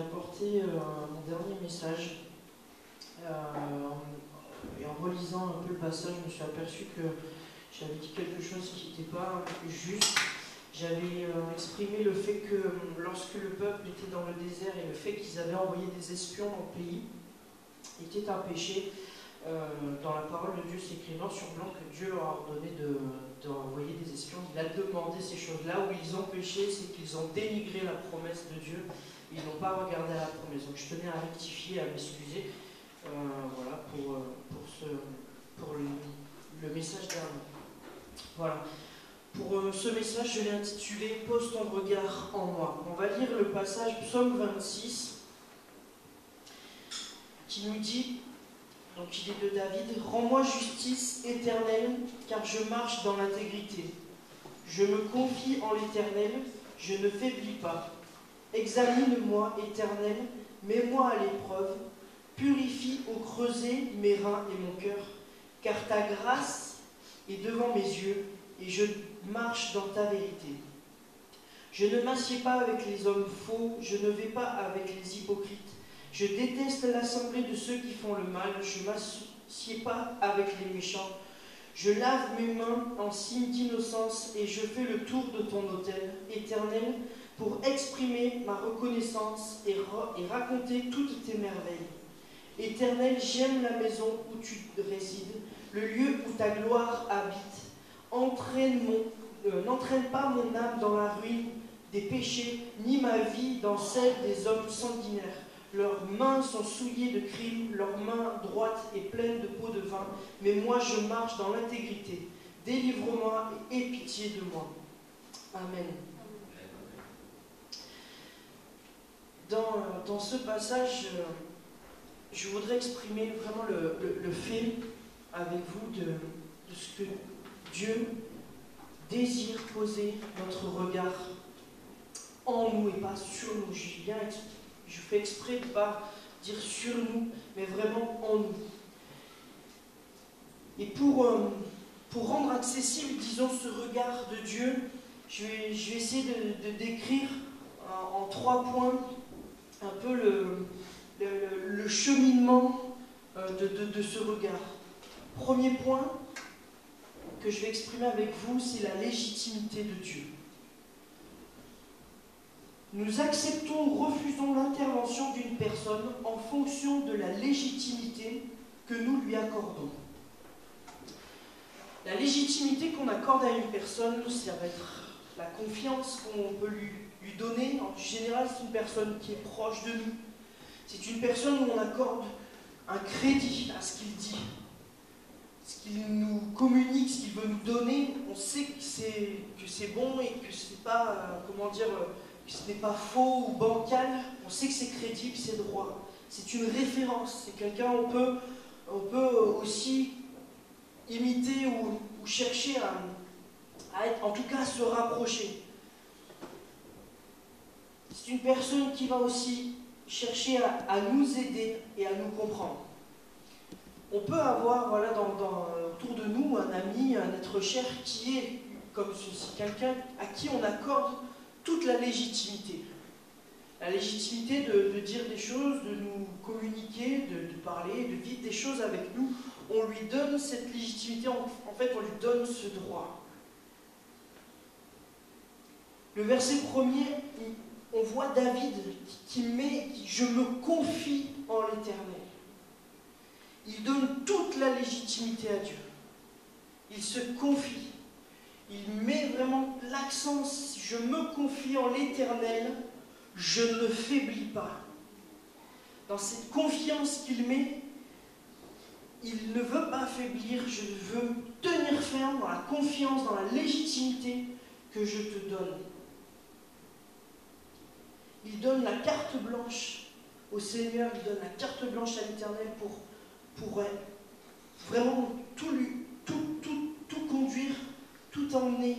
apporté mon dernier message. Et en relisant un peu le passage, je me suis aperçu que j'avais dit quelque chose qui n'était pas juste. J'avais exprimé le fait que lorsque le peuple était dans le désert et le fait qu'ils avaient envoyé des espions dans le pays était un péché. Dans la parole de Dieu, c'est écrit noir sur blanc que Dieu leur a ordonné d'envoyer des espions. Il a demandé ces choses-là. Où ils ont péché, c'est qu'ils ont dénigré la promesse de Dieu. Ils n'ont pas regardé à la promesse. Donc je tenais à rectifier, à m'excuser. Voilà, pour le message dernier. Voilà. Pour ce message, je l'ai intitulé « Pose ton regard en moi ». On va lire le passage Psaume 26 qui nous dit, donc il est de David, « Rends-moi justice éternelle, car je marche dans l'intégrité. Je me confie en l'Éternel, je ne faiblis pas. Examine-moi, Éternel, mets-moi à l'épreuve, purifie au creuset mes reins et mon cœur, car ta grâce est devant mes yeux, et je marche dans ta vérité. Je ne m'assieds pas avec les hommes faux, je ne vais pas avec les hypocrites. Je déteste l'assemblée de ceux qui font le mal, je ne m'assieds pas avec les méchants. Je lave mes mains en signe d'innocence et je fais le tour de ton autel, Éternel, pour exprimer ma reconnaissance et raconter toutes tes merveilles. Éternel, j'aime la maison où tu résides, le lieu où ta gloire habite. N'entraîne pas mon âme dans la ruine des péchés, ni ma vie dans celle des hommes sanguinaires. Leurs mains sont souillées de crimes, leur main droite est pleine de pots de vin, mais moi je marche dans l'intégrité. Délivre-moi et aie pitié de moi. Amen. Dans ce passage, je voudrais exprimer vraiment le fait avec vous de ce que Dieu désire poser notre regard en nous et pas sur nous. Je fais exprès de ne pas dire sur nous, mais vraiment en nous. Et pour rendre accessible, disons, ce regard de Dieu, je vais essayer de décrire en 3 points un peu le cheminement de ce regard. Premier point que je vais exprimer avec vous, c'est la légitimité de Dieu. Nous acceptons ou refusons l'intervention d'une personne en fonction de la légitimité que nous lui accordons. La légitimité qu'on accorde à une personne, ça va être la confiance qu'on peut lui donner. En général, c'est une personne qui est proche de nous. C'est une personne où on accorde un crédit à ce qu'il dit. Ce qu'il nous communique, ce qu'il veut nous donner, on sait que c'est bon et que c'est pas, que ce n'est pas faux ou bancal. On sait que c'est crédible, c'est droit. C'est une référence. C'est quelqu'un on peut aussi imiter ou chercher à être, en tout cas, à se rapprocher. C'est une personne qui va aussi chercher à nous aider et à nous comprendre. On peut avoir autour de nous un ami, un être cher qui est comme ceci, quelqu'un à qui on accorde toute la légitimité. La légitimité de dire des choses, de nous communiquer, de parler, de vivre des choses avec nous. On lui donne cette légitimité, en fait on lui donne ce droit. Le verset premier, on voit David qui met « Je me confie en l'Éternel ». Il donne toute la légitimité à Dieu. Il se confie. Il met vraiment l'accent « Je me confie en l'Éternel, je ne faiblis pas ». Dans cette confiance qu'il met, il ne veut pas faiblir, je veux tenir ferme dans la confiance, dans la légitimité que je te donne. Il donne la carte blanche au Seigneur, il donne la carte blanche à l'Éternel pour vraiment tout conduire, tout emmener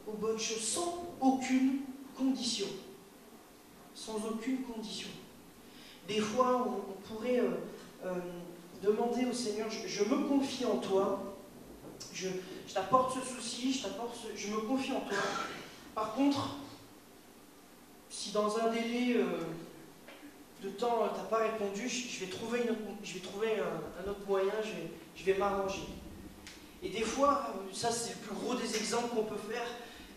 aux bonnes choses, sans aucune condition. Sans aucune condition. Des fois, on pourrait demander au Seigneur, je me confie en toi, je t'apporte ce souci, je me confie en toi. Par contre, si dans un délai temps t'as pas répondu, je vais trouver, un autre moyen, je vais m'arranger. Et des fois, ça c'est le plus gros des exemples qu'on peut faire,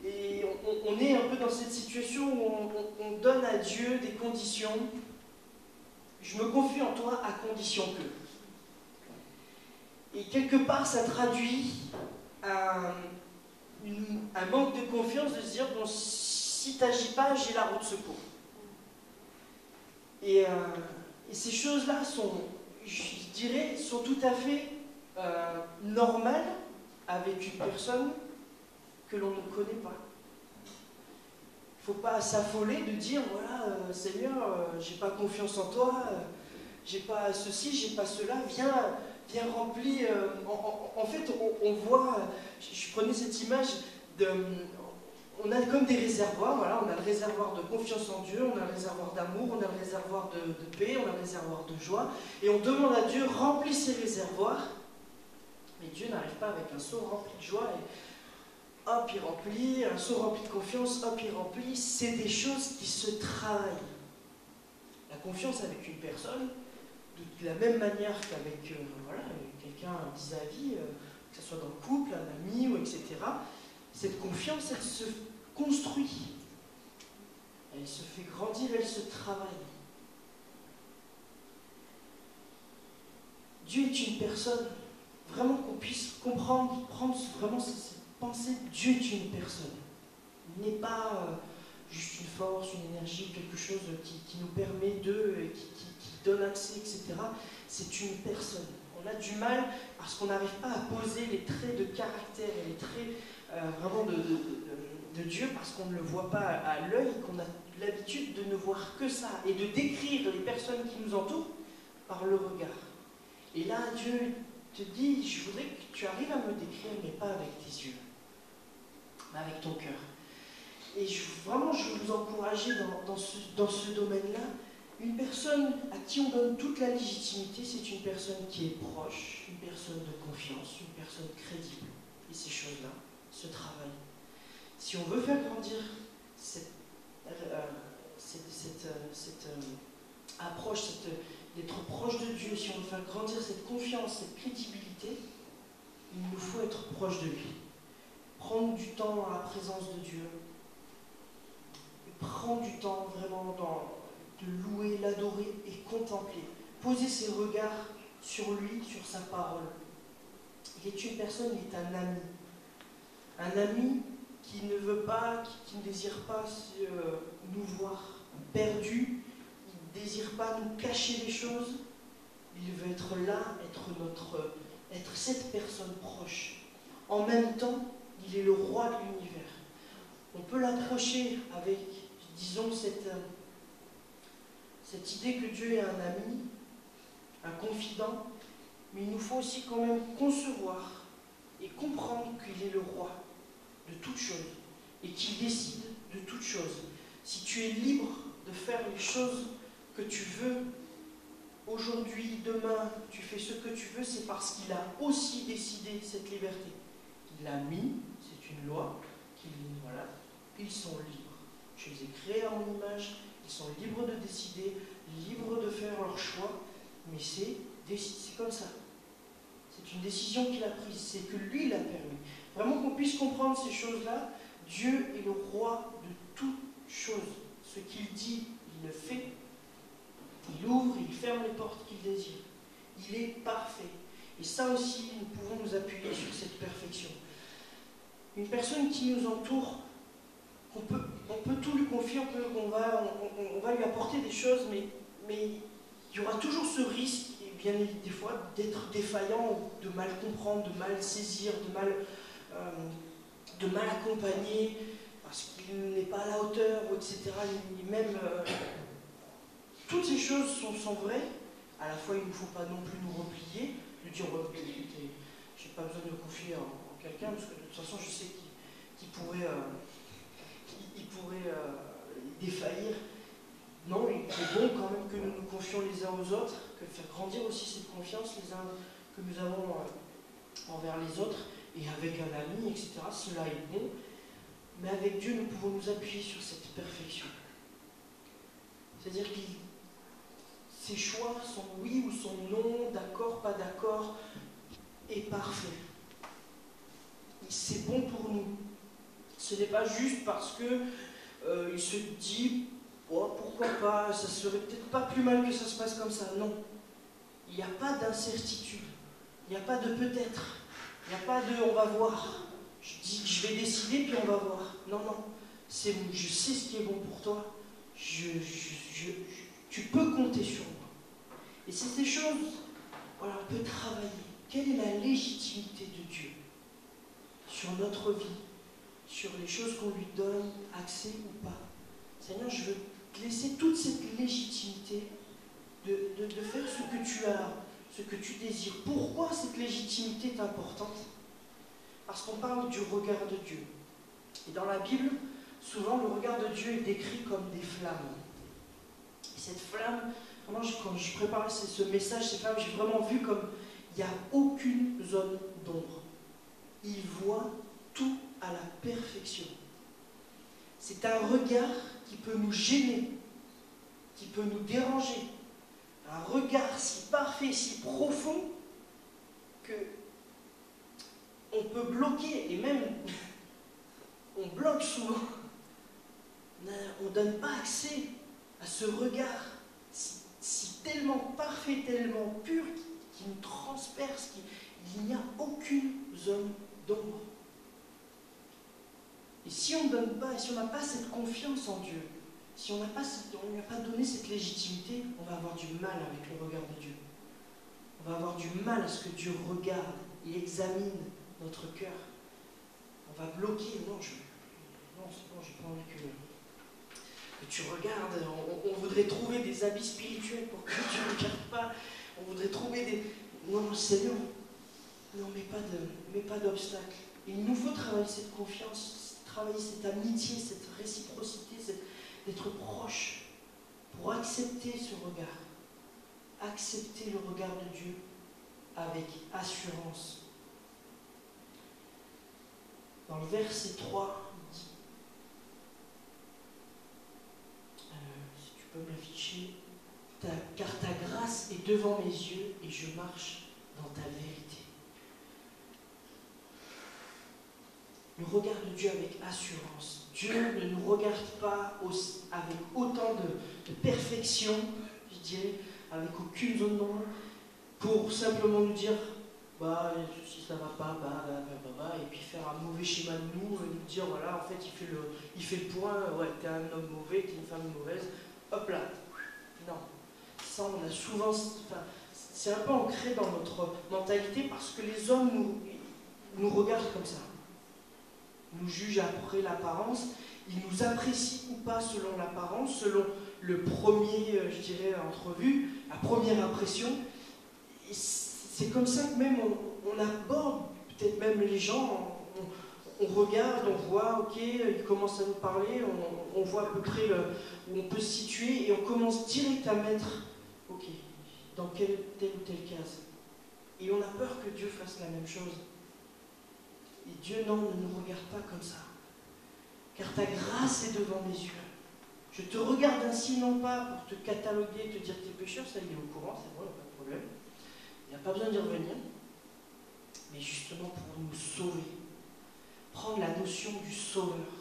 et on est un peu dans cette situation où on donne à Dieu des conditions. Je me confie en toi à condition que. Et quelque part, ça traduit un manque de confiance de se dire, bon, si tu n'agis pas, j'ai la roue de secours. Et ces choses-là sont, je dirais, sont tout à fait normales avec une personne que l'on ne connaît pas. Il ne faut pas s'affoler de dire, voilà, Seigneur, j'ai pas confiance en toi, j'ai pas ceci, j'ai pas cela, viens remplir. En fait, on voit, je prenais cette image, on a comme des réservoirs, voilà, on a le réservoir de confiance en Dieu, on a le réservoir d'amour, on a le réservoir de paix, on a le réservoir de joie, et on demande à Dieu, remplis ces réservoirs, mais Dieu n'arrive pas avec un seau rempli de joie, et hop, il remplit, un seau rempli de confiance, hop, il remplit, c'est des choses qui se travaillent. La confiance avec une personne, de la même manière qu'avec voilà, quelqu'un vis-à-vis, que ce soit dans le couple, un ami, ou etc., cette confiance, elle se construit, elle se fait grandir, elle se travaille. Dieu est une personne, vraiment qu'on puisse comprendre, prendre vraiment cette pensée, Dieu est une personne. Il n'est pas juste une force, une énergie, quelque chose qui nous permet qui donne accès, etc. C'est une personne. On a du mal parce qu'on n'arrive pas à poser les traits de caractère et les traits vraiment de Dieu parce qu'on ne le voit pas à l'œil, qu'on a l'habitude de ne voir que ça et de décrire les personnes qui nous entourent par le regard. Et là, Dieu te dit, je voudrais que tu arrives à me décrire, mais pas avec tes yeux, mais avec ton cœur. Et vraiment, je veux vous encourager dans ce domaine-là. Une personne à qui on donne toute la légitimité, c'est une personne qui est proche, une personne de confiance, une personne crédible. Et ces choses-là se travaillent. Si on veut faire grandir cette approche, d'être proche de Dieu, si on veut faire grandir cette confiance, cette crédibilité, il nous faut être proche de lui. Prendre du temps dans la présence de Dieu. Prendre du temps vraiment de louer, l'adorer et contempler. Poser ses regards sur lui, sur sa parole. Il est une personne, il est un ami. Un ami qui ne veut pas, qui ne désire pas nous voir perdus, il ne désire pas nous cacher les choses. Il veut être là, être cette personne proche. En même temps, il est le roi de l'univers. On peut l'approcher avec, disons, cette idée que Dieu est un ami, un confident, mais il nous faut aussi quand même concevoir et comprendre qu'il est le roi de toutes choses et qu'il décide de toutes choses. Si tu es libre de faire les choses que tu veux, aujourd'hui, demain, tu fais ce que tu veux, c'est parce qu'il a aussi décidé cette liberté. Il l'a mis, c'est une loi, voilà, ils sont libres. Je les ai créés à mon image, ils sont libres de décider, libres de faire leur choix, mais c'est comme ça. C'est une décision qu'il a prise, c'est que lui l'a permis. Vraiment qu'on puisse comprendre ces choses-là, Dieu est le roi de toutes choses. Ce qu'il dit, il le fait. Il ouvre, il ferme les portes qu'il désire. Il est parfait. Et ça aussi, nous pouvons nous appuyer sur cette perfection. Une personne qui nous entoure, on peut tout lui confier, on va lui apporter des choses, mais il y aura toujours ce risque, et bien des fois, d'être défaillant, de mal comprendre, de mal saisir, de mal accompagner, parce qu'il n'est pas à la hauteur, etc. Toutes ces choses sont vraies. À la fois, il ne faut pas non plus nous replier, de dire je n'ai pas besoin de confier en quelqu'un, parce que de toute façon, je sais qu'il pourrait défaillir. Non, il est bon quand même que nous nous confions les uns aux autres, que faire grandir aussi cette confiance les uns que nous avons envers les autres, et avec un ami, etc. Cela est bon, mais avec Dieu, nous pouvons nous appuyer sur cette perfection. C'est-à-dire ses choix, son oui ou son non, d'accord, pas d'accord, est parfait. C'est bon pour nous. Ce n'est pas juste parce que il se dit oh, pourquoi pas, ça serait peut-être pas plus mal que ça se passe comme ça. Non. Il n'y a pas d'incertitude. Il n'y a pas de peut-être. Il n'y a pas de on va voir. Je vais décider puis on va voir. Non, non. Je sais ce qui est bon pour toi. Tu peux compter sur moi. Et c'est ces choses, voilà, on peut travailler. Quelle est la légitimité de Dieu sur notre vie, sur les choses qu'on lui donne, accès ou pas? Seigneur, je veux te laisser toute cette légitimité de faire ce que tu as, ce que tu désires. Pourquoi cette légitimité est importante? Parce qu'on parle du regard de Dieu. Et dans la Bible, souvent, le regard de Dieu est décrit comme des flammes. Et cette flamme, vraiment, quand je préparais ce message, cette flamme, j'ai vraiment vu comme il n'y a aucune zone d'ombre. Il voit tout à la perfection. C'est un regard qui peut nous gêner, qui peut nous déranger. Un regard si parfait, si profond, que on peut bloquer, et même on bloque souvent. On ne donne pas accès à ce regard si tellement parfait, tellement pur, qui nous transperce, il n'y a aucune zone d'ombre. Et si on ne donne pas, et si on n'a pas cette confiance en Dieu, si on ne lui a pas donné cette légitimité, on va avoir du mal avec le regard de Dieu. On va avoir du mal à ce que Dieu regarde et examine notre cœur. On va bloquer. Non, c'est bon, j'ai pas envie que tu regardes. On voudrait trouver des habits spirituels pour que tu ne regardes pas. On voudrait trouver des... Non, Seigneur, non, mais pas d'obstacle. Il nous faut travailler cette confiance, travailler cette amitié, cette réciprocité, d'être proche pour accepter ce regard. Accepter le regard de Dieu avec assurance. Dans le verset 3, il dit, si tu peux me l'afficher, car ta grâce est devant mes yeux et je marche dans ta vérité. Le regard de Dieu avec assurance. Dieu ne nous regarde pas avec autant de perfection, je dirais, avec aucune zone d'ombre, pour simplement nous dire bah, si ça va pas, et puis faire un mauvais schéma de nous, et nous dire voilà, en fait, il fait le point, ouais, t'es un homme mauvais, t'es une femme mauvaise, hop là. Non. Ça, on a souvent. Enfin, c'est un peu ancré dans notre mentalité parce que les hommes nous regardent comme ça. Ils nous jugent après l'apparence, ils nous apprécient ou pas selon l'apparence, selon le premier, je dirais, entrevue, la première impression. Et c'est comme ça que même on aborde peut-être même les gens, on regarde, on voit, ok, ils commencent à nous parler, on voit à peu près où on peut se situer et on commence direct à mettre, ok, dans telle ou telle case. Et on a peur que Dieu fasse la même chose. Et Dieu, non, ne nous regarde pas comme ça. Car ta grâce est devant mes yeux. Je te regarde ainsi, non pas pour te cataloguer, te dire tes pécheurs, ça il est au courant, c'est bon, il n'y a pas de problème. Il n'y a pas besoin d'y revenir. Mais justement pour nous sauver. Prendre la notion du sauveur.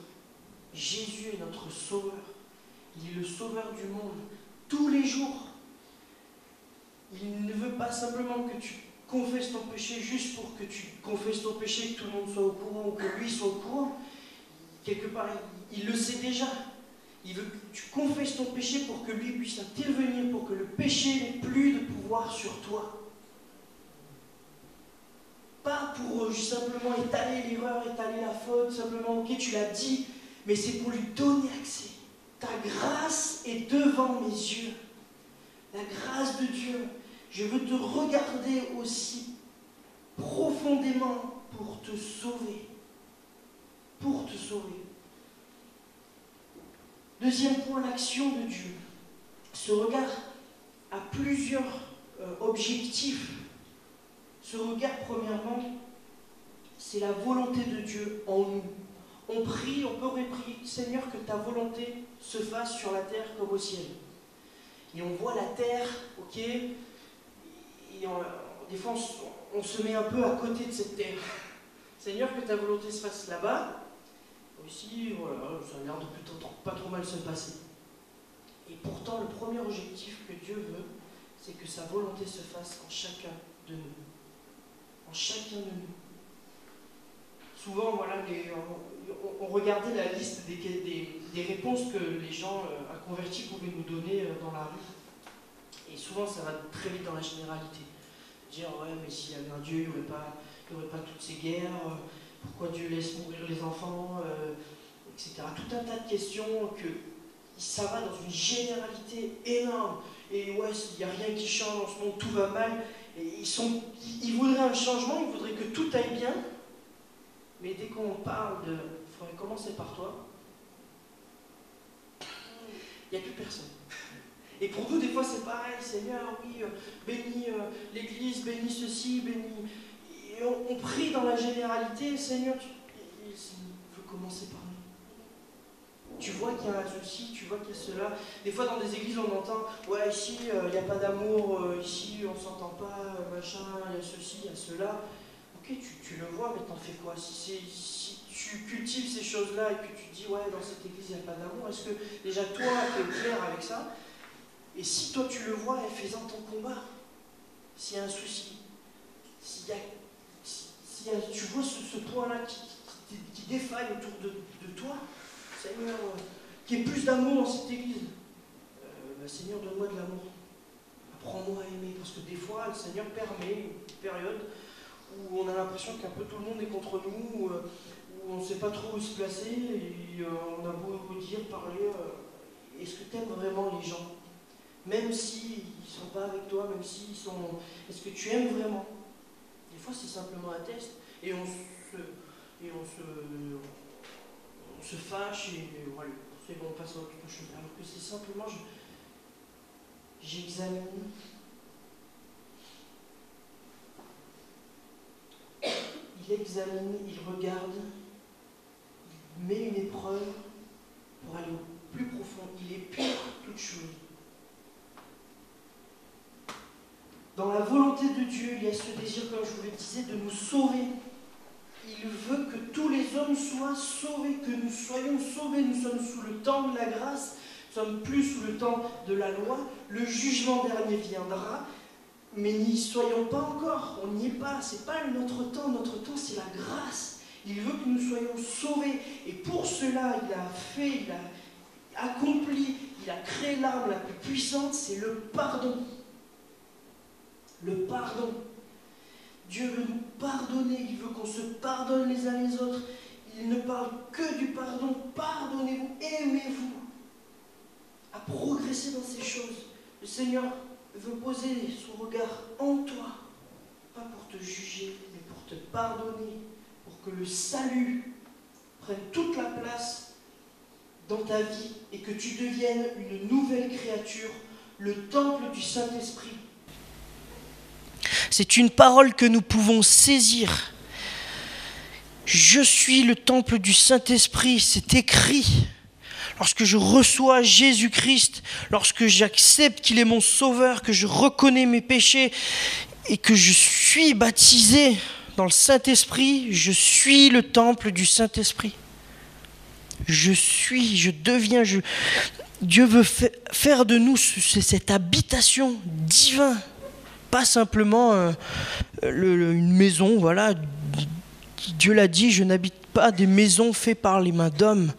Jésus est notre sauveur. Il est le sauveur du monde. Tous les jours. Il ne veut pas simplement que tu confesses ton péché juste pour que tu confesses ton péché, que tout le monde soit au courant ou que lui soit au courant. Quelque part, il le sait déjà. Il veut que tu confesses ton péché pour que lui puisse intervenir, pour que le péché n'ait plus de pouvoir sur toi. Pas pour simplement étaler l'erreur, étaler la faute, simplement, ok, tu l'as dit, mais c'est pour lui donner accès. Ta grâce est devant mes yeux. La grâce de Dieu. Je veux te regarder aussi profondément pour te sauver. Pour te sauver. Deuxième point, l'action de Dieu. Ce regard a plusieurs objectifs. Ce regard, premièrement, c'est la volonté de Dieu en nous. On peut prier, Seigneur, que ta volonté se fasse sur la terre comme au ciel. et on voit la terre, ok, et des fois on se met un peu à côté de cette terre. Seigneur, que ta volonté se fasse là-bas. Ici, voilà, ça a l'air de plutôt pas trop mal se passer. Et pourtant, le premier objectif que Dieu veut, c'est que sa volonté se fasse en chacun de nous. En chacun de nous. Souvent, voilà, on regardait la liste des réponses que les gens inconvertis pouvaient nous donner dans la rue. Et souvent, ça va très vite dans la généralité. Dire, ouais, mais s'il y avait un Dieu, il n'y aurait pas toutes ces guerres. Pourquoi Dieu laisse mourir les enfants, etc. Tout un tas de questions que ça va dans une généralité énorme. Et ouais, il n'y a rien qui change en ce monde, tout va mal. Et ils voudraient un changement, ils voudraient que tout aille bien. Mais dès qu'on parle de « il faudrait commencer par toi », il n'y a plus personne. Et pour nous, des fois, c'est pareil. Seigneur, oui, bénis l'Église, bénis ceci, bénis... Et on prie dans la généralité, Seigneur, il veut commencer par nous. Tu vois qu'il y a un souci, tu vois qu'il y a cela. Des fois, dans des églises, on entend, ouais, ici, il n'y a pas d'amour, ici, on ne s'entend pas, machin, il y a ceci, il y a cela. Ok, tu le vois, mais t'en fais quoi? Si tu cultives ces choses-là et que tu dis, ouais, dans cette église, il n'y a pas d'amour, est-ce que déjà toi, tu es clair avec ça? Et si toi, tu le vois, fais-en ton combat. S'il y a un souci, tu vois ce point-là qui défaille autour de toi, Seigneur, qu'il y ait plus d'amour dans cette église. Seigneur, donne-moi de l'amour. Apprends-moi à aimer. Parce que des fois, le Seigneur permet une période où on a l'impression qu'un peu tout le monde est contre nous, où on ne sait pas trop où se placer, et on a beau dire, parler, est-ce que tu aimes vraiment les gens? Même s'ils ne sont pas avec toi, même s'ils sont... Est-ce que tu aimes vraiment? Des fois, c'est simplement un test, et on se fâche, et voilà, c'est bon, on passe à autre chose. Alors que c'est simplement, j'examine. Il examine, il regarde, il met une épreuve pour aller au plus profond. Il épure toute chose. Dans la volonté de Dieu, il y a ce désir, comme je vous le disais, de nous sauver. Il veut que tous les hommes soient sauvés, que nous soyons sauvés. Nous sommes sous le temps de la grâce, nous sommes plus sous le temps de la loi. Le jugement dernier viendra, mais n'y soyons pas encore. On n'y est pas, ce n'est pas notre temps c'est la grâce. Il veut que nous soyons sauvés. Et pour cela, il a accompli, il a créé l'arme la plus puissante, c'est le pardon. Le pardon. Dieu veut nous pardonner, il veut qu'on se pardonne les uns les autres. Il ne parle que du pardon. Pardonnez-vous, aimez-vous. À progresser dans ces choses. Le Seigneur veut poser son regard en toi, pas pour te juger, mais pour te pardonner, pour que le salut prenne toute la place dans ta vie et que tu deviennes une nouvelle créature, le temple du Saint-Esprit. C'est une parole que nous pouvons saisir. Je suis le temple du Saint-Esprit, c'est écrit. Lorsque je reçois Jésus-Christ, lorsque j'accepte qu'il est mon sauveur, que je reconnais mes péchés et que je suis baptisé dans le Saint-Esprit, je suis le temple du Saint-Esprit. Je deviens. Dieu veut faire de nous cette habitation divine. Pas simplement une maison, voilà. Dieu l'a dit, je n'habite pas des maisons faites par les mains d'hommes.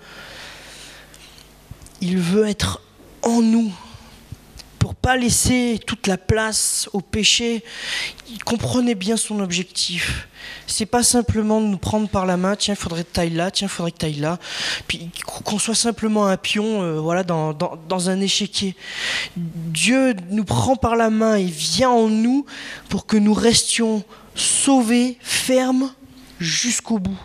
Il veut être en nous pour pas laisser toute la place au péché. Il comprenait bien son objectif. C'est pas simplement de nous prendre par la main, tiens, il faudrait que tu ailles là, tiens, il faudrait que tu ailles là. Puis qu'on soit simplement un pion voilà, dans un échiquier. Dieu nous prend par la main et vient en nous pour que nous restions sauvés, fermes, jusqu'au bout.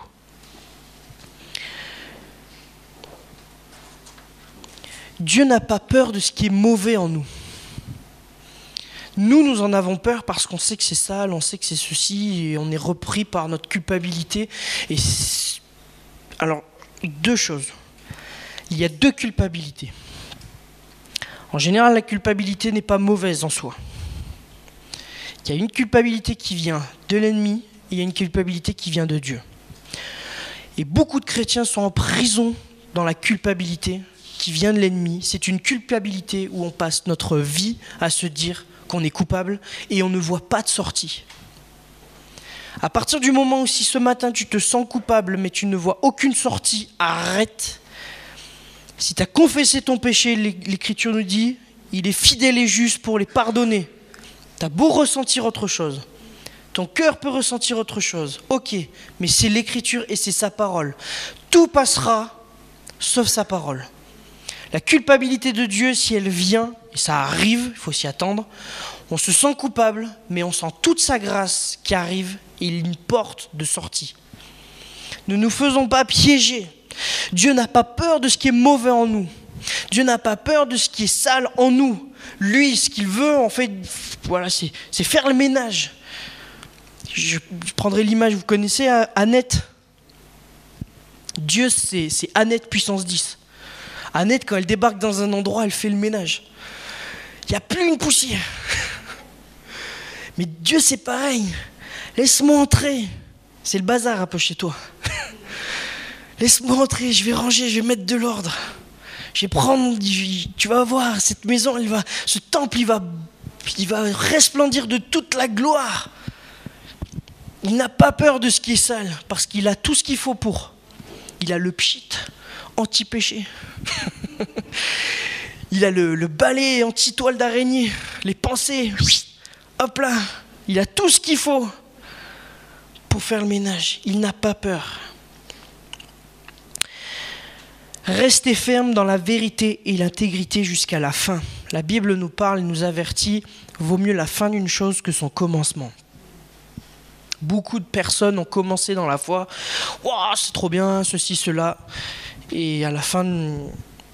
Dieu n'a pas peur de ce qui est mauvais en nous. Nous en avons peur parce qu'on sait que c'est sale, on sait que c'est ceci, et on est repris par notre culpabilité. Alors, deux choses. Il y a deux culpabilités. En général, la culpabilité n'est pas mauvaise en soi. Il y a une culpabilité qui vient de l'ennemi et il y a une culpabilité qui vient de Dieu. Et beaucoup de chrétiens sont en prison dans la culpabilité qui vient de l'ennemi. C'est une culpabilité où on passe notre vie à se dire qu'on est coupable et on ne voit pas de sortie. À partir du moment où si ce matin tu te sens coupable mais tu ne vois aucune sortie, arrête. Si tu as confessé ton péché, l'Écriture nous dit, il est fidèle et juste pour les pardonner. Tu as beau ressentir autre chose. Ton cœur peut ressentir autre chose. Ok, mais c'est l'Écriture et c'est sa parole. Tout passera sauf sa parole. La culpabilité de Dieu, si elle vient, et ça arrive, il faut s'y attendre, on se sent coupable, mais on sent toute sa grâce qui arrive et une porte de sortie. Ne nous faisons pas piéger. Dieu n'a pas peur de ce qui est mauvais en nous. Dieu n'a pas peur de ce qui est sale en nous. Lui, ce qu'il veut, en fait, voilà, c'est faire le ménage. Je prendrai l'image, vous connaissez Annette. Dieu, c'est Annette puissance 10. Annette, quand elle débarque dans un endroit, elle fait le ménage. Il n'y a plus une poussière. Mais Dieu, c'est pareil. Laisse-moi entrer. C'est le bazar un peu chez toi. Laisse-moi entrer, je vais ranger, je vais mettre de l'ordre. Je vais prendre, tu vas voir, cette maison, ce temple, il va resplendir de toute la gloire. Il n'a pas peur de ce qui est sale, parce qu'il a tout ce qu'il faut pour. Il a le pchit, anti-péché. Il a le balai anti-toile d'araignée, les pensées, hop là. Il a tout ce qu'il faut pour faire le ménage. Il n'a pas peur. Restez ferme dans la vérité et l'intégrité jusqu'à la fin. La Bible nous parle et nous avertit, vaut mieux la fin d'une chose que son commencement. Beaucoup de personnes ont commencé dans la foi, wow, c'est trop bien, ceci, cela, et à la fin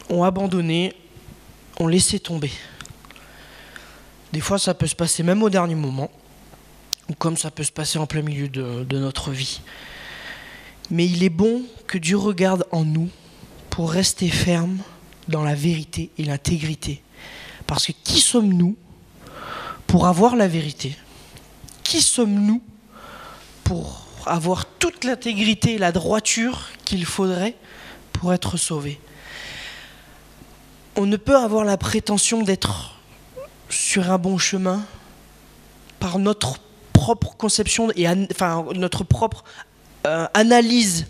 ont abandonné, ont laissé tomber. Des fois, ça peut se passer même au dernier moment, ou comme ça peut se passer en plein milieu de notre vie. Mais il est bon que Dieu regarde en nous pour rester ferme dans la vérité et l'intégrité. Parce que qui sommes-nous pour avoir la vérité? Qui sommes-nous pour avoir toute l'intégrité et la droiture qu'il faudrait pour être sauvé? On ne peut avoir la prétention d'être sur un bon chemin par notre propre conception et notre propre analyse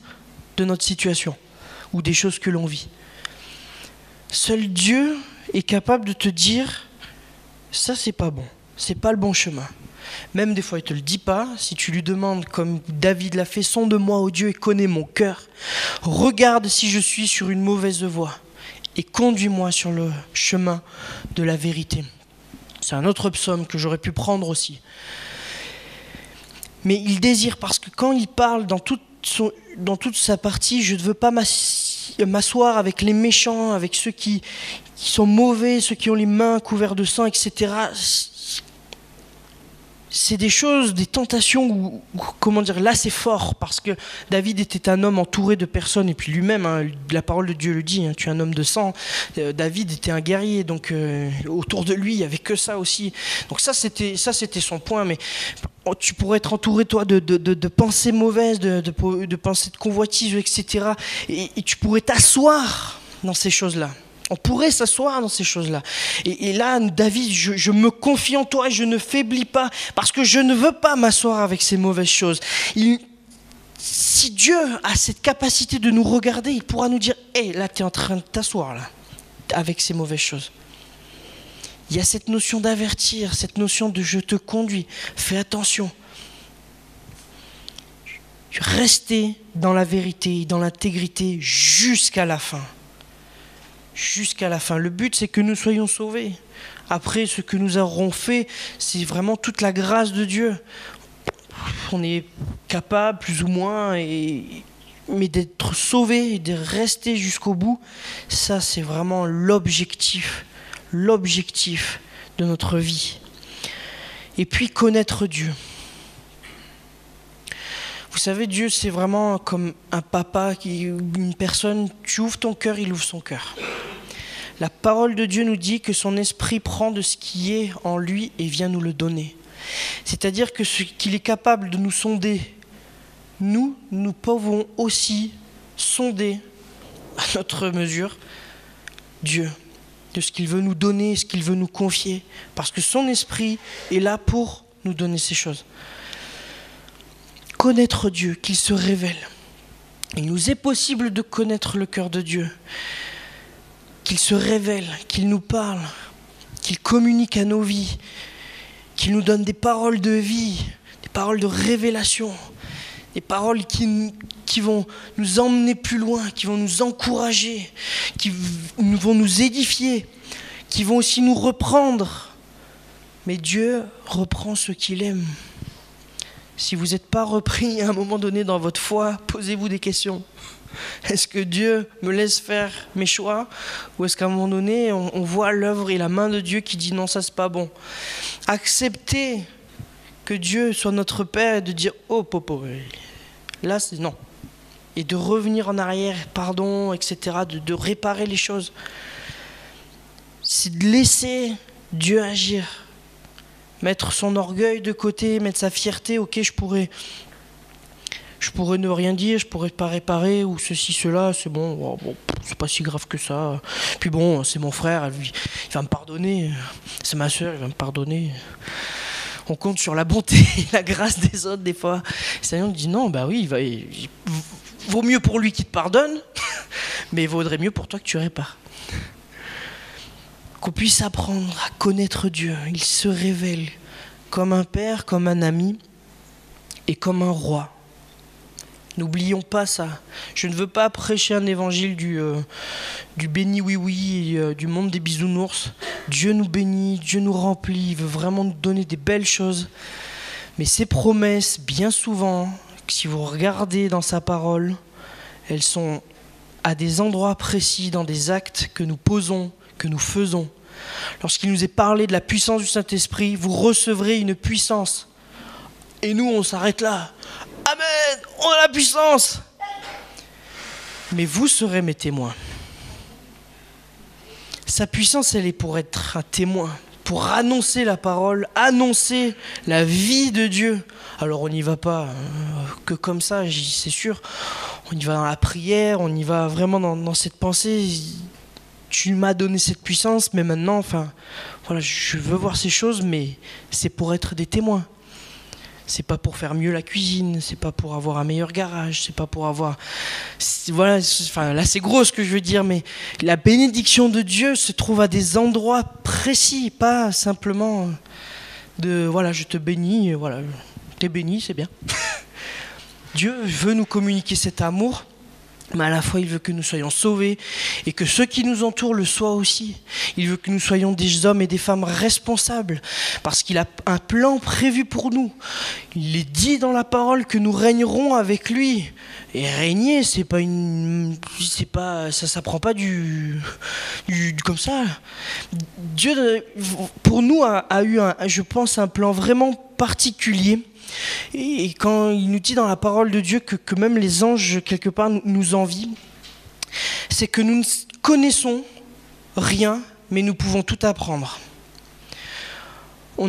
de notre situation ou des choses que l'on vit. Seul Dieu est capable de te dire ça c'est pas bon, c'est pas le bon chemin. Même des fois il te le dit pas. Si tu lui demandes comme David l'a fait, sonde-moi ô Dieu et connais mon cœur, regarde si je suis sur une mauvaise voie et conduis-moi sur le chemin de la vérité. C'est un autre psaume que j'aurais pu prendre aussi. Mais il désire, parce que quand il parle dans toute sa partie, je ne veux pas m'asseoir avec les méchants, avec ceux qui sont mauvais, ceux qui ont les mains couvertes de sang, etc. C'est des choses, des tentations où, comment dire, là c'est fort, parce que David était un homme entouré de personnes, et puis lui-même, la parole de Dieu le dit, tu es un homme de sang. David était un guerrier, donc autour de lui, il n'y avait que ça aussi. Donc ça c'était son point, mais tu pourrais être entouré, toi, de pensées mauvaises, de pensées de convoitise, etc. Et tu pourrais t'asseoir dans ces choses-là. On pourrait s'asseoir dans ces choses-là. Et là, David, je me confie en toi et je ne faiblis pas parce que je ne veux pas m'asseoir avec ces mauvaises choses. Si Dieu a cette capacité de nous regarder, il pourra nous dire « Hey, là, tu es en train de t'asseoir là, avec ces mauvaises choses. » Il y a cette notion d'avertir, cette notion de « je te conduis, fais attention ». Restez dans la vérité, dans l'intégrité jusqu'à la fin. Jusqu'à la fin. Le but, c'est que nous soyons sauvés. Après, ce que nous aurons fait, c'est vraiment toute la grâce de Dieu. On est capable, plus ou moins, mais d'être sauvés et de rester jusqu'au bout, ça, c'est vraiment l'objectif de notre vie. Et puis, connaître Dieu. Vous savez, Dieu, c'est vraiment comme un papa, une personne, tu ouvres ton cœur, il ouvre son cœur. La parole de Dieu nous dit que son esprit prend de ce qui est en lui et vient nous le donner. C'est-à-dire que ce qu'il est capable de nous sonder, nous pouvons aussi sonder à notre mesure Dieu, de ce qu'il veut nous donner, ce qu'il veut nous confier, parce que son esprit est là pour nous donner ces choses. Connaître Dieu, qu'il se révèle. Il nous est possible de connaître le cœur de Dieu, qu'il se révèle, qu'il nous parle, qu'il communique à nos vies, qu'il nous donne des paroles de vie, des paroles de révélation, des paroles qui vont nous emmener plus loin, qui vont nous encourager, qui vont nous édifier, qui vont aussi nous reprendre. Mais Dieu reprend ce qu'il aime. Si vous n'êtes pas repris à un moment donné dans votre foi, posez-vous des questions. Est-ce que Dieu me laisse faire mes choix? Ou est-ce qu'à un moment donné, on voit l'œuvre et la main de Dieu qui dit non, ça c'est pas bon? Accepter que Dieu soit notre Père et de dire oh popo, là c'est non. Et de revenir en arrière, pardon, etc., de réparer les choses. C'est de laisser Dieu agir. Mettre son orgueil de côté, mettre sa fierté, ok, je pourrais ne rien dire, je pourrais pas réparer, ou ceci, cela, c'est bon, c'est pas si grave que ça. Puis bon, c'est mon frère, il va me pardonner, c'est ma soeur, il va me pardonner. On compte sur la bonté et la grâce des autres des fois. Le Seigneur nous dit non, bah oui, il vaut mieux pour lui qu'il te pardonne, mais il vaudrait mieux pour toi que tu répares. Qu'on puisse apprendre à connaître Dieu. Il se révèle comme un père, comme un ami et comme un roi. N'oublions pas ça. Je ne veux pas prêcher un évangile du béni oui-oui, du monde des bisounours. Dieu nous bénit, Dieu nous remplit, il veut vraiment nous donner des belles choses. Mais ces promesses, bien souvent, si vous regardez dans sa parole, elles sont à des endroits précis, dans des actes que nous posons, que nous faisons. Lorsqu'il nous est parlé de la puissance du Saint-Esprit, vous recevrez une puissance. Et nous, on s'arrête là. Amen, on a la puissance. Mais vous serez mes témoins. Sa puissance, elle est pour être un témoin, pour annoncer la parole, annoncer la vie de Dieu. Alors on n'y va pas que comme ça, c'est sûr. On y va dans la prière, on y va vraiment dans cette pensée. Tu m'as donné cette puissance, mais maintenant, voilà, je veux voir ces choses, mais c'est pour être des témoins. C'est pas pour faire mieux la cuisine, c'est pas pour avoir un meilleur garage, c'est pas pour avoir... Voilà, là c'est gros ce que je veux dire, mais la bénédiction de Dieu se trouve à des endroits précis, pas simplement de voilà, je te bénis, voilà, t'es béni, c'est bien. Dieu veut nous communiquer cet amour, mais à la fois il veut que nous soyons sauvés et que ceux qui nous entourent le soient aussi. Il veut que nous soyons des hommes et des femmes responsables parce qu'il a un plan prévu pour nous. Il est dit dans la parole que nous régnerons avec lui. Et régner, ça s'apprend pas du comme ça. Dieu pour nous a eu je pense un plan vraiment particulier. Et quand il nous dit dans la parole de Dieu que même les anges, quelque part, nous envient, c'est que nous ne connaissons rien, mais nous pouvons tout apprendre. On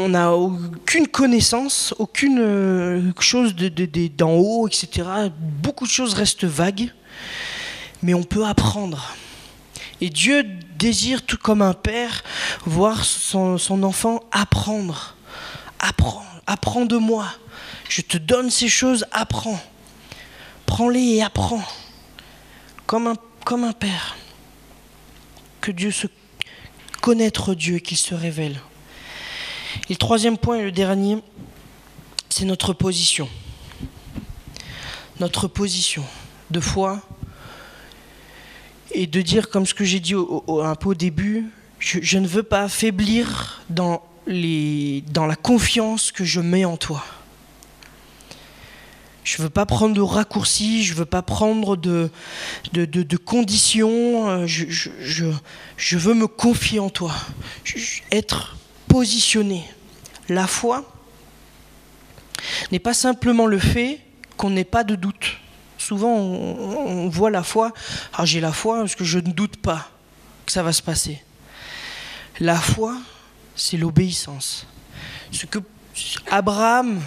n'a aucune connaissance, aucune chose d'en haut, etc. Beaucoup de choses restent vagues, mais on peut apprendre. Et Dieu désire, tout comme un père, voir son enfant apprendre. Apprends de moi. Je te donne ces choses, apprends. Prends-les et apprends. Comme un père. Que Dieu connaître Dieu et qu'il se révèle. Et le troisième point et le dernier, c'est notre position. Notre position de foi. Et de dire, comme ce que j'ai dit un peu au début, je ne veux pas affaiblir dans la confiance que je mets en toi. Je ne veux pas prendre de raccourcis, je ne veux pas prendre de conditions, je veux me confier en toi, être positionné. La foi n'est pas simplement le fait qu'on n'ait pas de doute. souvent, on voit la foi. Ah, j'ai la foi parce que je ne doute pas que ça va se passer. La foi, c'est l'obéissance. Ce que Abraham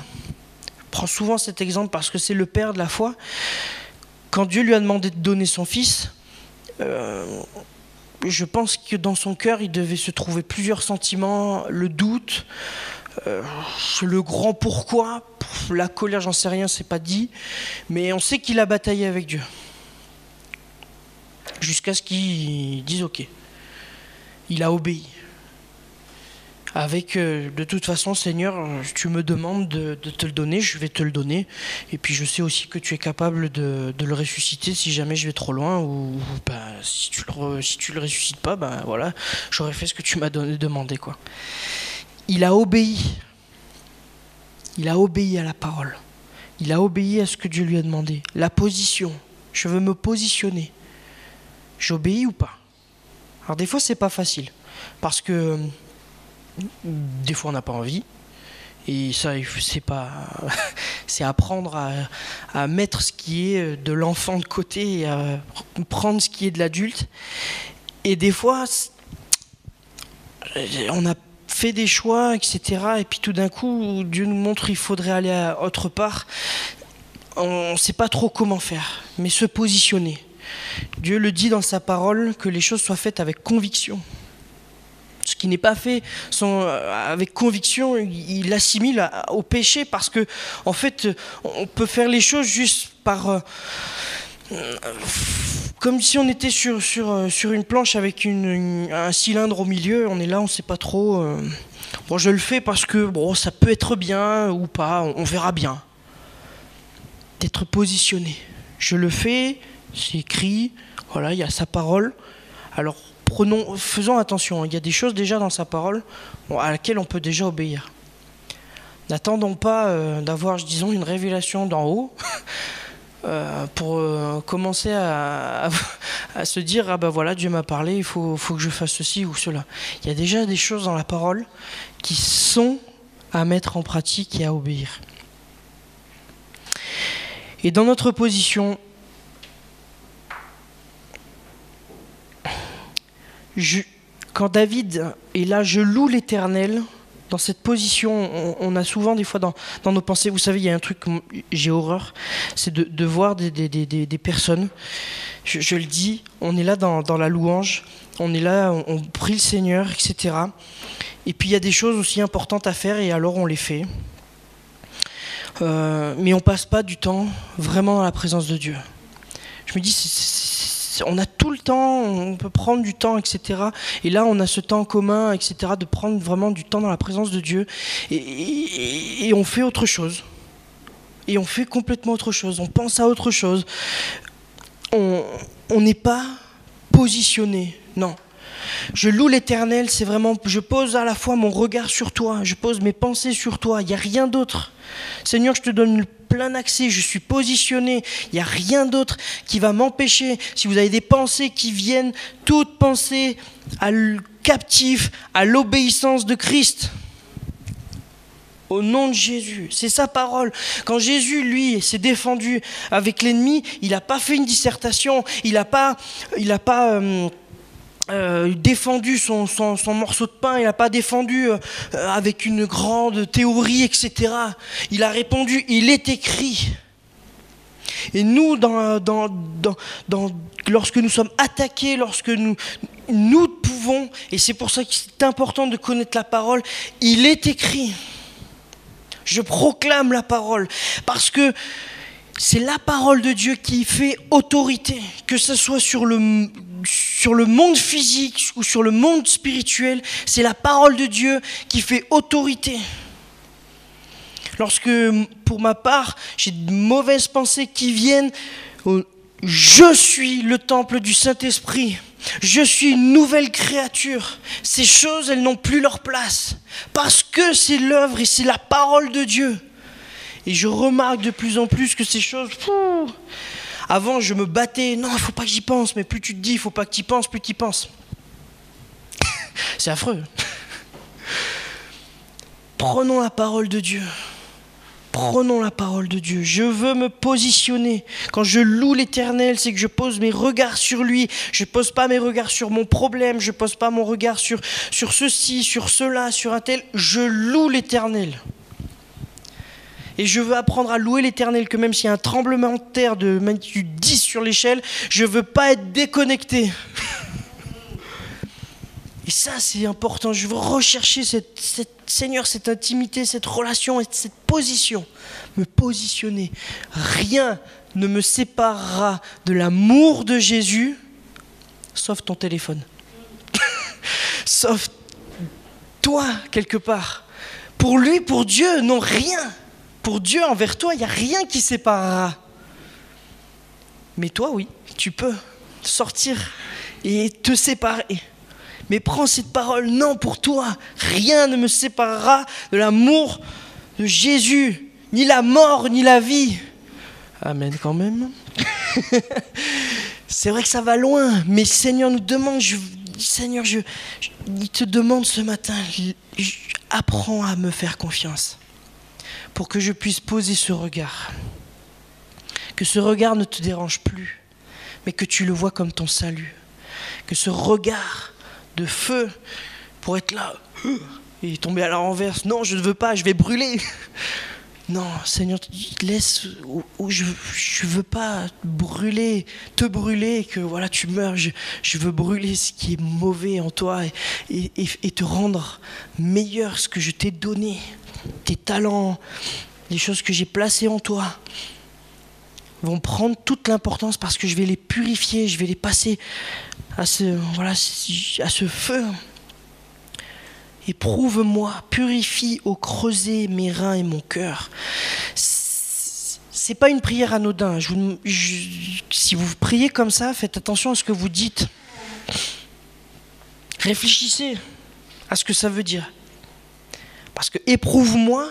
prend souvent cet exemple parce que c'est le père de la foi. Quand Dieu lui a demandé de donner son fils, je pense que dans son cœur, il devait se trouver plusieurs sentiments, le doute, le grand pourquoi, la colère, j'en sais rien, c'est pas dit, mais on sait qu'il a bataillé avec Dieu. Jusqu'à ce qu'il dise ok. Il a obéi. Avec, de toute façon, Seigneur, tu me demandes de te le donner, je vais te le donner. Et puis je sais aussi que tu es capable de le ressusciter si jamais je vais trop loin. Ou si tu le ressuscites pas, voilà, j'aurais fait ce que tu m'as demandé, quoi. Il a obéi. Il a obéi à la parole. Il a obéi à ce que Dieu lui a demandé. La position. Je veux me positionner. J'obéis ou pas? Alors des fois, c'est pas facile. Parce que des fois, on n'a pas envie. Et ça, c'est apprendre à mettre ce qui est de l'enfant de côté et à prendre ce qui est de l'adulte. Et des fois, on a fait des choix, etc. Et puis tout d'un coup, Dieu nous montre qu'il faudrait aller à autre part. On ne sait pas trop comment faire, mais se positionner. Dieu le dit dans sa parole que les choses soient faites avec conviction. Ce qui n'est pas fait avec conviction, il l'assimile au péché parce que, en fait, on peut faire les choses juste par... comme si on était sur une planche avec un cylindre au milieu, on est là, on ne sait pas trop. Bon, je le fais parce que ça peut être bien ou pas, on verra bien. D'être positionné. Je le fais, c'est écrit, voilà, il y a sa parole. Alors, faisons attention, il y a des choses déjà dans sa parole à laquelle on peut déjà obéir. N'attendons pas d'avoir, disons, une révélation d'en haut pour commencer à se dire ah ben voilà, Dieu m'a parlé, il faut que je fasse ceci ou cela. Il y a déjà des choses dans la parole qui sont à mettre en pratique et à obéir. Et dans notre position, quand David est là, je loue l'Éternel. Dans cette position, on a souvent des fois dans nos pensées, vous savez, il y a un truc, j'ai horreur, c'est de voir des personnes, je le dis, on est là dans la louange, on est là, on prie le Seigneur, etc. Et puis il y a des choses aussi importantes à faire et alors on les fait. Mais on passe pas du temps vraiment dans la présence de Dieu. Je me dis, on a tout le temps, on peut prendre du temps, etc. Et là, on a ce temps commun, etc., de prendre vraiment du temps dans la présence de Dieu. Et on fait autre chose. Et on fait complètement autre chose. On pense à autre chose. On n'est pas positionné. Non. Je loue l'Éternel, c'est vraiment, je pose à la fois mon regard sur toi, je pose mes pensées sur toi, il n'y a rien d'autre. Seigneur, je te donne le plein accès, je suis positionné, il n'y a rien d'autre qui va m'empêcher. Si vous avez des pensées qui viennent, toutes pensées captives à l'obéissance de Christ. Au nom de Jésus, c'est sa parole. Quand Jésus, lui, s'est défendu avec l'ennemi, il n'a pas fait une dissertation, il n'a pas défendu son morceau de pain, il n'a pas défendu avec une grande théorie, etc. Il a répondu, il est écrit. Et nous, lorsque nous sommes attaqués, lorsque nous pouvons, et c'est pour ça que c'est important de connaître la parole, il est écrit. Je proclame la parole, parce que c'est la parole de Dieu qui fait autorité, que ce soit sur le monde physique ou sur le monde spirituel, c'est la parole de Dieu qui fait autorité. Lorsque, pour ma part, j'ai de mauvaises pensées qui viennent, je suis le temple du Saint-Esprit, je suis une nouvelle créature. Ces choses, elles n'ont plus leur place, parce que c'est l'œuvre et c'est la parole de Dieu. Et je remarque de plus en plus que ces choses... Avant, je me battais. Non, il ne faut pas que j'y pense. Mais plus tu te dis, il ne faut pas que tu y penses, plus tu y penses. C'est affreux. Prenons la parole de Dieu. Prenons la parole de Dieu. Je veux me positionner. Quand je loue l'Éternel, c'est que je pose mes regards sur lui. Je ne pose pas mes regards sur mon problème. Je ne pose pas mon regard sur ceci, sur cela, sur un tel. Je loue l'Éternel. Et je veux apprendre à louer l'Éternel, que même s'il y a un tremblement de terre de magnitude 10 sur l'échelle, je ne veux pas être déconnecté. Et ça, c'est important. Je veux rechercher Seigneur, cette intimité, cette relation et cette position. Me positionner. Rien ne me séparera de l'amour de Jésus, sauf ton téléphone. Sauf toi, quelque part. Pour lui, pour Dieu, non, rien. Pour Dieu, envers toi, il n'y a rien qui séparera. Mais toi, oui, tu peux sortir et te séparer. Mais prends cette parole, non, pour toi, rien ne me séparera de l'amour de Jésus, ni la mort, ni la vie. Amen quand même. C'est vrai que ça va loin, mais Seigneur nous demande, il te demande ce matin, apprends à me faire confiance pour que je puisse poser ce regard. Que ce regard ne te dérange plus, mais que tu le vois comme ton salut. Que ce regard de feu pour être là et tomber à la renverse. Non, je ne veux pas, je vais brûler. Non, Seigneur, laisse où je veux pas te brûler, que voilà, tu meurs. Je veux brûler ce qui est mauvais en toi et te rendre meilleur ce que je t'ai donné, tes talents, les choses que j'ai placées en toi vont prendre toute l'importance parce que je vais les purifier, je vais les passer à ce feu. Éprouve-moi, purifie au creuset mes reins et mon cœur. C'est pas une prière anodine. Si vous priez comme ça, faites attention à ce que vous dites. Réfléchissez à ce que ça veut dire. Parce que éprouve-moi,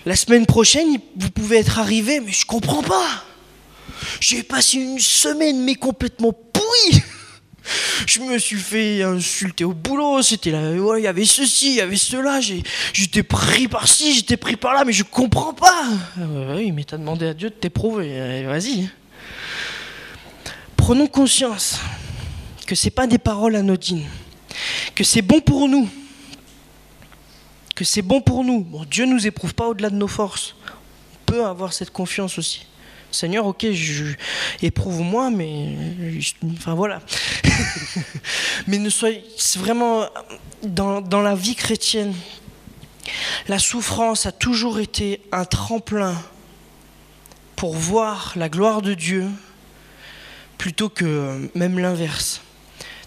la semaine prochaine, vous pouvez être arrivé, mais je comprends pas. J'ai passé une semaine, mais complètement pourrie. Je me suis fait insulter au boulot, c'était là, il y avait ceci, il y avait cela, j'étais pris par-ci, j'étais pris par-là, mais je comprends pas. Oui, mais t'as demandé à Dieu de t'éprouver, vas-y. Prenons conscience que c'est pas des paroles anodines, que c'est bon pour nous. Que c'est bon pour nous. Bon, Dieu ne nous éprouve pas au-delà de nos forces. On peut avoir cette confiance aussi. Seigneur, ok, éprouve-moi, mais... Enfin, voilà. Mais ne soyez vraiment... Dans la vie chrétienne, la souffrance a toujours été un tremplin pour voir la gloire de Dieu, plutôt que même l'inverse.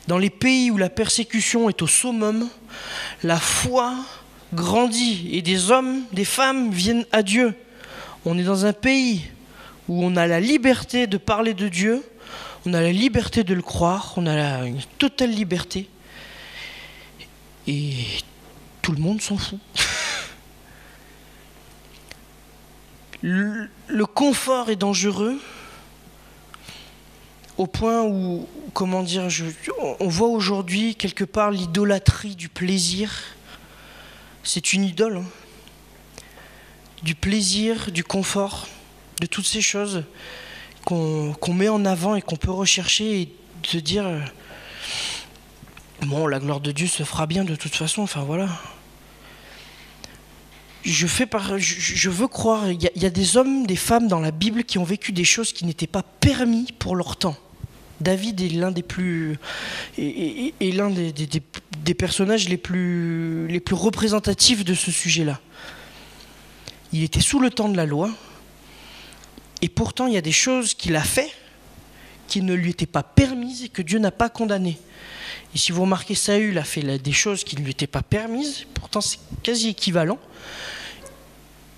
Dans les pays où la persécution est au summum, la foi grandit et des hommes, des femmes viennent à Dieu. On est dans un pays où on a la liberté de parler de Dieu, on a la liberté de le croire, on a une totale liberté. Et tout le monde s'en fout. Le confort est dangereux au point où, comment dire, on voit aujourd'hui quelque part l'idolâtrie du plaisir. C'est une idole, hein. Du plaisir, du confort, de toutes ces choses qu'on met en avant et qu'on peut rechercher et se dire bon, la gloire de Dieu se fera bien de toute façon, enfin voilà. Je veux croire, il y a des hommes, des femmes dans la Bible qui ont vécu des choses qui n'étaient pas permises pour leur temps. David est l'un des plus est l'un des personnages les plus représentatifs de ce sujet-là. Il était sous le temps de la loi, et pourtant il y a des choses qu'il a fait qui ne lui étaient pas permises et que Dieu n'a pas condamnées. Et si vous remarquez, Saül a fait des choses qui ne lui étaient pas permises, pourtant c'est quasi équivalent,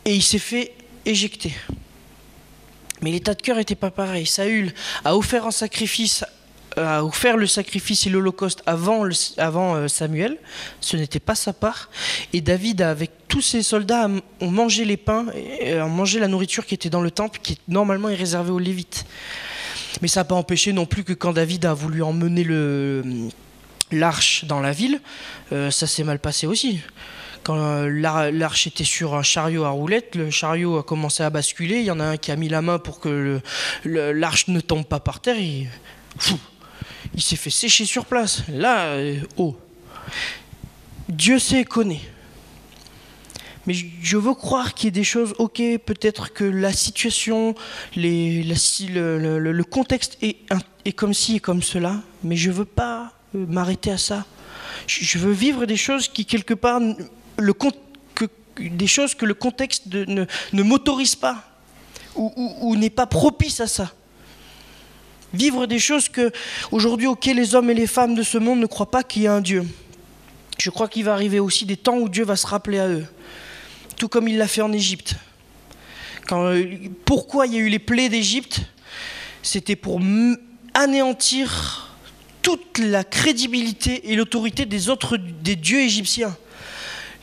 et il s'est fait éjecter. Mais l'état de cœur n'était pas pareil. Saül a offert le sacrifice et l'holocauste avant Samuel. Ce n'était pas sa part. Et David, avec tous ses soldats, ont mangé les pains, ont mangé la nourriture qui était dans le temple, qui normalement est réservée aux Lévites. Mais ça n'a pas empêché non plus que quand David a voulu emmener l'arche dans la ville, ça s'est mal passé aussi. quand l'arche était sur un chariot à roulettes, le chariot a commencé à basculer, il y en a un qui a mis la main pour que l'arche ne tombe pas par terre, il s'est fait sécher sur place. Là, Dieu sait et connaît. Mais je veux croire qu'il y a des choses, ok, peut-être que la situation, le contexte est comme ci et comme cela, mais je ne veux pas m'arrêter à ça. Je veux vivre des choses qui, quelque part, des choses que le contexte ne m'autorise pas ou n'est pas propice à ça. Vivre des choses que, aujourd'hui, auxquelles les hommes et les femmes de ce monde ne croient pas qu'il y a un Dieu. Je crois qu'il va arriver aussi des temps où Dieu va se rappeler à eux. Tout comme il l'a fait en Égypte. Pourquoi il y a eu les plaies d'Égypte? C'était pour anéantir toute la crédibilité et l'autorité des dieux égyptiens.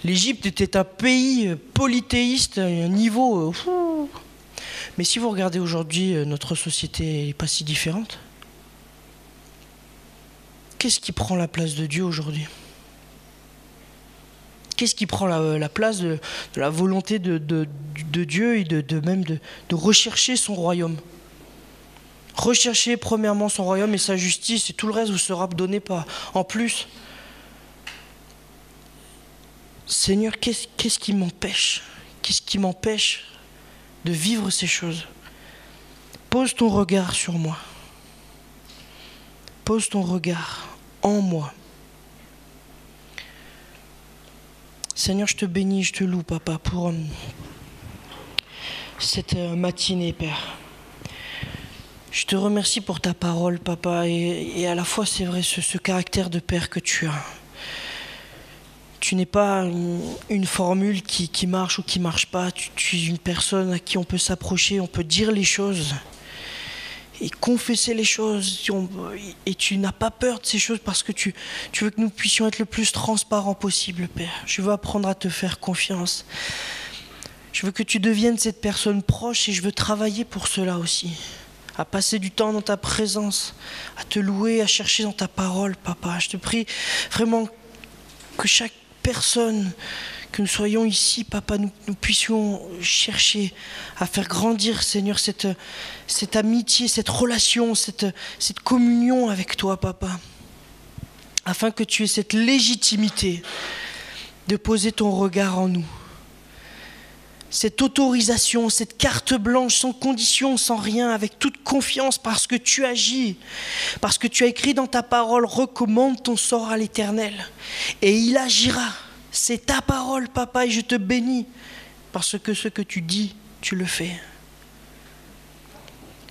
L'Égypte était un pays polythéiste à un niveau... Mais si vous regardez aujourd'hui, notre société n'est pas si différente. Qu'est-ce qui prend la place de Dieu aujourd'hui? Qu'est-ce qui prend la place de la volonté de Dieu et de rechercher son royaume? Rechercher premièrement son royaume et sa justice, et tout le reste vous sera donné pas. En plus, Seigneur, qu'est-ce qui m'empêche? Qu'est-ce qui m'empêche de vivre ces choses? Pose ton regard sur moi. Pose ton regard en moi. Seigneur, je te bénis, je te loue, Papa, pour cette matinée, Père. Je te remercie pour ta parole, Papa, et à la fois, c'est vrai, ce caractère de Père que tu as. Tu n'es pas une formule qui marche ou qui ne marche pas. Tu es une personne à qui on peut s'approcher, on peut dire les choses et confesser les choses. Et tu n'as pas peur de ces choses parce que tu veux que nous puissions être le plus transparents possible, Père. Je veux apprendre à te faire confiance. Je veux que tu deviennes cette personne proche et je veux travailler pour cela aussi. À passer du temps dans ta présence, à te louer, à chercher dans ta parole, Papa. Je te prie vraiment que chaque personne, que nous soyons ici, Papa, nous puissions chercher à faire grandir, Seigneur, cette amitié, cette relation, cette communion avec toi, Papa, afin que tu aies cette légitimité de poser ton regard en nous. Cette autorisation, cette carte blanche, sans condition, sans rien, avec toute confiance, parce que tu agis, parce que tu as écrit dans ta parole, recommande ton sort à l'Éternel, et il agira. C'est ta parole, Papa, et je te bénis, parce que ce que tu dis, tu le fais.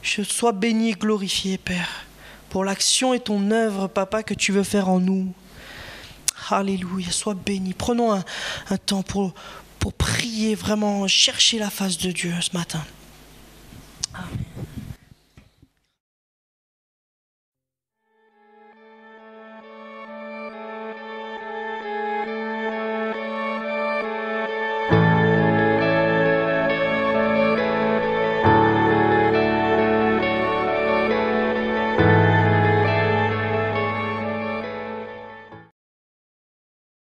Je sois béni et glorifié, Père, pour l'action et ton œuvre, Papa, que tu veux faire en nous. Alléluia, sois béni. Prenons un temps pour prier, vraiment chercher la face de Dieu ce matin. Amen.